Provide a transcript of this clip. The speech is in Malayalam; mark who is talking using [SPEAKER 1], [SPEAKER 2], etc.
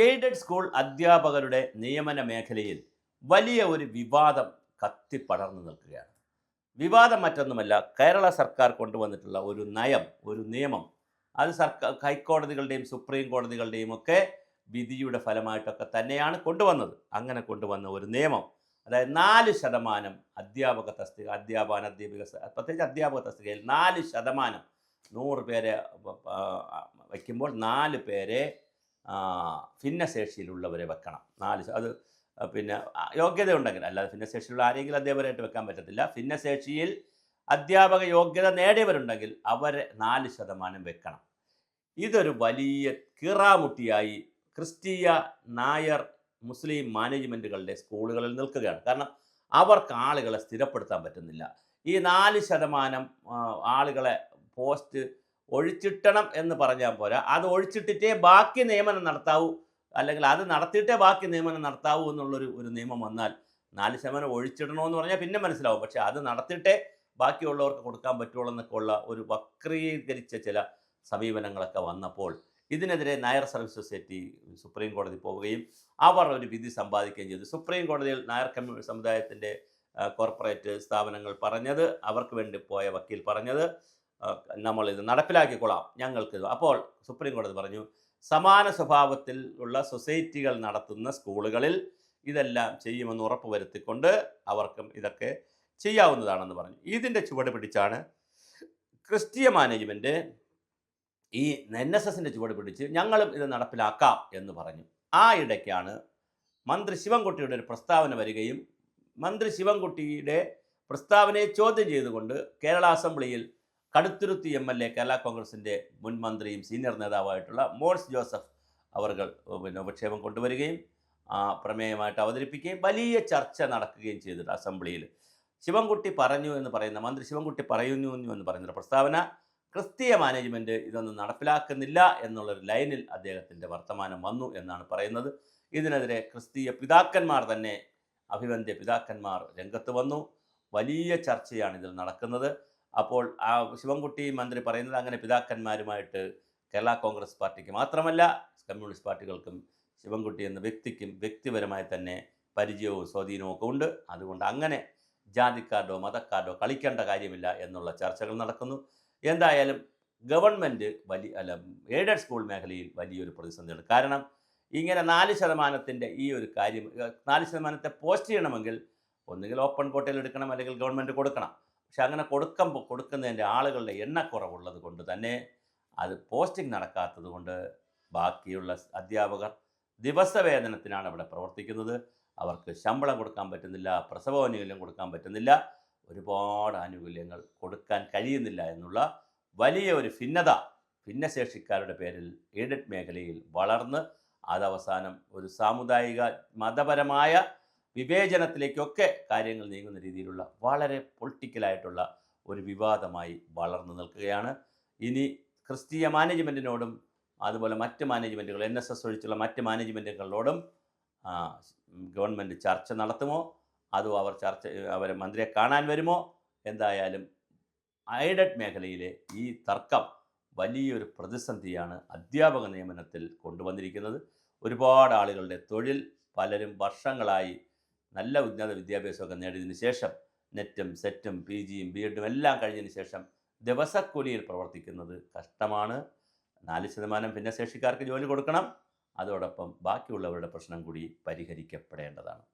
[SPEAKER 1] എയ്ഡഡ് സ്കൂൾ അധ്യാപകരുടെ നിയമന മേഖലയിൽ വലിയ ഒരു വിവാദം കത്തിപ്പടർന്നു നിൽക്കുകയാണ്. വിവാദം മറ്റൊന്നുമല്ല, കേരള സർക്കാർ കൊണ്ടുവന്നിട്ടുള്ള ഒരു നയം, ഒരു നിയമം. അത് ഹൈക്കോടതികളുടെയും സുപ്രീം കോടതികളുടെയും ഒക്കെ വിധിയുടെ ഫലമായിട്ടൊക്കെ തന്നെയാണ് കൊണ്ടുവന്നത്. അങ്ങനെ കൊണ്ടുവന്ന ഒരു നിയമം, അതായത് 4% അധ്യാപക തസ്തിക, പ്രത്യേകിച്ച് അധ്യാപക തസ്തികയിൽ 4%, 100 പേരെ വയ്ക്കുമ്പോൾ 4 പേരെ ഭിന്നശേഷിയിലുള്ളവരെ വെക്കണം. അത് പിന്നെ യോഗ്യത ഉണ്ടെങ്കിൽ, അല്ലാതെ ഭിന്നശേഷിയുള്ള ആരെങ്കിലും അധ്യാപകരായിട്ട് വെക്കാൻ പറ്റത്തില്ല. ഭിന്നശേഷിയിൽ അധ്യാപക യോഗ്യത നേടിയവരുണ്ടെങ്കിൽ അവരെ 4% വെക്കണം. ഇതൊരു വലിയ കീറാമുട്ടിയായി ക്രിസ്തീയ, നായർ, മുസ്ലിം മാനേജ്മെൻറ്റുകളുടെ സ്കൂളുകളിൽ നിൽക്കുകയാണ്. കാരണം അവർക്ക് ആളുകളെ സ്ഥിരപ്പെടുത്താൻ പറ്റുന്നില്ല. ഈ 4% ആളുകളെ പോസ്റ്റ് ഒഴിച്ചിട്ടണം എന്ന് പറഞ്ഞാൽ പോരാ, അത് ഒഴിച്ചിട്ടിട്ടേ ബാക്കി നിയമനം നടത്താവൂ, അല്ലെങ്കിൽ അത് നടത്തിയിട്ടേ ബാക്കി നിയമനം നടത്താവൂ എന്നുള്ളൊരു നിയമം വന്നാൽ 4% ഒഴിച്ചിടണമെന്ന് പറഞ്ഞാൽ പിന്നെ മനസ്സിലാവും. പക്ഷേ അത് നടത്തിയിട്ടേ ബാക്കിയുള്ളവർക്ക് കൊടുക്കാൻ പറ്റുള്ളൂ എന്നൊക്കെ ഉള്ള ഒരു വക്രീകരിച്ച ചില സമീപനങ്ങളൊക്കെ വന്നപ്പോൾ ഇതിനെതിരെ നായർ സർവീസ് സൊസൈറ്റി സുപ്രീം കോടതി പോവുകയും അവർ ഒരു വിധി സമ്പാദിക്കുകയും ചെയ്തു. സുപ്രീം കോടതിയിൽ നായർ സമുദായത്തിൻ്റെ കോർപ്പറേറ്റ് സ്ഥാപനങ്ങൾ പറഞ്ഞത്, അവർക്ക് വേണ്ടി പോയ വക്കീൽ പറഞ്ഞത്, നമ്മളിത് നടപ്പിലാക്കിക്കൊള്ളാം ഞങ്ങൾക്ക്. അപ്പോൾ സുപ്രീം കോടതി പറഞ്ഞു, സമാന സ്വഭാവത്തിൽ ഉള്ള സൊസൈറ്റികൾ നടത്തുന്ന സ്കൂളുകളിൽ ഇതെല്ലാം ചെയ്യുമെന്ന് ഉറപ്പുവരുത്തിക്കൊണ്ട് അവർക്കും ഇതൊക്കെ ചെയ്യാവുന്നതാണെന്ന് പറഞ്ഞു. ഇതിൻ്റെ ചുവട് പിടിച്ചാണ് ക്രിസ്തീയ മാനേജ്മെൻറ്റ് ഈ NSSൻ്റെ ചുവട് പിടിച്ച് ഞങ്ങളും ഇത് നടപ്പിലാക്കാം എന്ന് പറഞ്ഞു. ആ ഇടയ്ക്കാണ് മന്ത്രി ശിവൻകുട്ടിയുടെ ഒരു പ്രസ്താവന വരികയും മന്ത്രി ശിവൻകുട്ടിയുടെ പ്രസ്താവനയെ ചോദ്യം ചെയ്തുകൊണ്ട് കേരള അസംബ്ലിയിൽ കടുത്തുരുത്തി MLA, കേരള കോൺഗ്രസിൻ്റെ മുൻ മന്ത്രിയും സീനിയർ നേതാവായിട്ടുള്ള മോൻസ് ജോസഫ് അവർ ഉപക്ഷേപം കൊണ്ടുവരികയും പ്രമേയമായിട്ട് അവതരിപ്പിക്കുകയും വലിയ ചർച്ച നടക്കുകയും ചെയ്തിട്ട് അസംബ്ലിയിൽ ശിവൻകുട്ടി പറഞ്ഞു എന്ന് പറയുന്ന, മന്ത്രി ശിവൻകുട്ടി പറയുന്നു എന്ന് പറയുന്ന പ്രസ്താവന ക്രിസ്തീയ മാനേജ്മെൻറ്റ് ഇതൊന്നും നടപ്പിലാക്കുന്നില്ല എന്നുള്ളൊരു ലൈനിൽ അദ്ദേഹത്തിൻ്റെ വർത്തമാനം വന്നു എന്നാണ് പറയുന്നത്. ഇതിനെതിരെ ക്രിസ്തീയ പിതാക്കന്മാർ തന്നെ, അഭിവന്ദ്യ പിതാക്കന്മാർ രംഗത്ത് വന്നു. വലിയ ചർച്ചയാണ് ഇതിൽ നടക്കുന്നത്. അപ്പോൾ ആ ശിവൻകുട്ടി മന്ത്രി പറയുന്നത്, അങ്ങനെ പിതാക്കന്മാരുമായിട്ട് കേരള കോൺഗ്രസ് പാർട്ടിക്ക് മാത്രമല്ല കമ്മ്യൂണിസ്റ്റ് പാർട്ടികൾക്കും ശിവൻകുട്ടി എന്ന വ്യക്തിക്കും വ്യക്തിപരമായി തന്നെ പരിചയവും സ്വാധീനവും ഒക്കെ ഉണ്ട്. അതുകൊണ്ട് അങ്ങനെ ജാതിക്കാരോ മതക്കാരോ കളിക്കേണ്ട കാര്യമില്ല എന്നുള്ള ചർച്ചകൾ നടക്കുന്നു. എന്തായാലും ഗവൺമെൻറ് എയ്ഡഡ് സ്കൂൾ മേഖലയിൽ വലിയൊരു പ്രതിസന്ധിയാണ്. കാരണം ഇങ്ങനെ 4%-ൻ്റെ ഈ ഒരു കാര്യം, 4% പോസ്റ്റ് ചെയ്യണമെങ്കിൽ ഒന്നുകിൽ ഓപ്പൺ കോട്ടയിൽ എടുക്കണം, അല്ലെങ്കിൽ ഗവൺമെൻറ് കൊടുക്കണം. പക്ഷെ അങ്ങനെ കൊടുക്കുന്നതിൻ്റെ ആളുകളുടെ എണ്ണക്കുറവുള്ളത് കൊണ്ട് തന്നെ അത് പോസ്റ്റിംഗ് നടക്കാത്തത് കൊണ്ട് ബാക്കിയുള്ള അധ്യാപകർ ദിവസവേതനത്തിനാണ് അവിടെ പ്രവർത്തിക്കുന്നത്. അവർക്ക് ശമ്പളം കൊടുക്കാൻ പറ്റുന്നില്ല, പ്രസവാനുകൂല്യം കൊടുക്കാൻ പറ്റുന്നില്ല, ഒരുപാട് ആനുകൂല്യങ്ങൾ കൊടുക്കാൻ കഴിയുന്നില്ല എന്നുള്ള വലിയ ഒരു ഭിന്നശേഷിക്കാരുടെ പേരിൽ എയ്ഡഡ് മേഖലയിൽ വളർന്ന് അതവസാനം ഒരു സാമുദായിക മതപരമായ വിവേചനത്തിലേക്കൊക്കെ കാര്യങ്ങൾ നീങ്ങുന്ന രീതിയിലുള്ള വളരെ പൊളിറ്റിക്കലായിട്ടുള്ള ഒരു വിവാദമായി വളർന്നു നിൽക്കുകയാണ്. ഇനി ക്രിസ്തീയ മാനേജ്മെൻറ്റിനോടും അതുപോലെ മറ്റ് മാനേജ്മെൻറ്റുകൾ, NSS ഒഴിച്ചുള്ള മറ്റ് മാനേജ്മെൻറ്റുകളോടും ഗവൺമെൻറ് ചർച്ച നടത്തുമോ, അതോ അവരെ മന്ത്രിയെ കാണാൻ വരുമോ? എന്തായാലും എയ്ഡഡ് മേഖലയിലെ ഈ തർക്കം വലിയൊരു പ്രതിസന്ധിയാണ് അധ്യാപക നിയമനത്തിൽ കൊണ്ടുവന്നിരിക്കുന്നത്. ഒരുപാട് ആളുകളുടെ തൊഴിൽ, പലരും വർഷങ്ങളായി നല്ല ഉന്നത വിദ്യാഭ്യാസമൊക്കെ നേടിയതിന് ശേഷം നെറ്റും സെറ്റും PGയും BEഡും എല്ലാം കഴിഞ്ഞതിന് ശേഷം ദിവസക്കൂലിയിൽ പ്രവർത്തിക്കുന്നത് കഷ്ടമാണ്. 4% ഭിന്നശേഷിക്കാർക്ക് ജോലി കൊടുക്കണം. അതോടൊപ്പം ബാക്കിയുള്ളവരുടെ പ്രശ്നം കൂടി പരിഹരിക്കപ്പെടേണ്ടതാണ്.